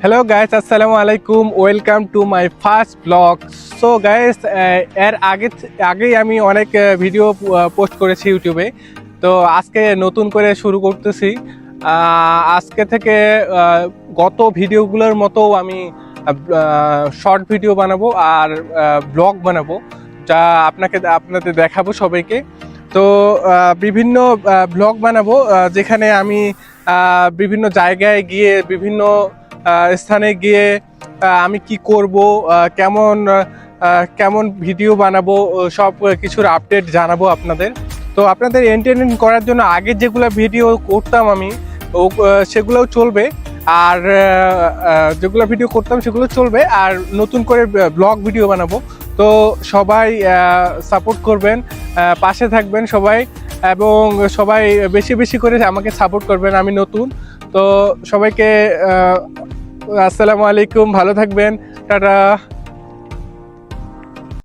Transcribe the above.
Hello guys, আসসালামু আলাইকুম। Welcome to my first blog. So guys, এর আগেই আমি অনেক ভিডিও পোস্ট করেছি ইউটিউবে। তো আজকে নতুন করে শুরু করতেছি। আজকে থেকে গত ভিডিওগুলোর মতো আমি শর্ট ভিডিও বানাবো আর ব্লগ বানাবো, যা আপনাদের দেখাবো সবাইকে। তো বিভিন্ন ব্লগ বানাবো, যেখানে আমি বিভিন্ন জায়গায় গিয়ে বিভিন্ন স্থানে গিয়ে আমি কি করব, কেমন কেমন ভিডিও বানাবো, সব কিছুর আপডেট জানাবো আপনাদের। তো আপনাদের এন্টারটেইন করার জন্য আগে যেগুলো ভিডিও করতাম আমি সেগুলোও চলবে, আর যেগুলো ভিডিও করতাম সেগুলো চলবে, আর নতুন করে ব্লগ ভিডিও বানাবো। তো সবাই সাপোর্ট করবেন, পাশে থাকবেন সবাই, এবং সবাই বেশি বেশি করে আমাকে সাপোর্ট করবেন। আমি নতুন, তো সবাইকে আসসালামু আলাইকুম, ভালো থাকবেন, টাটা।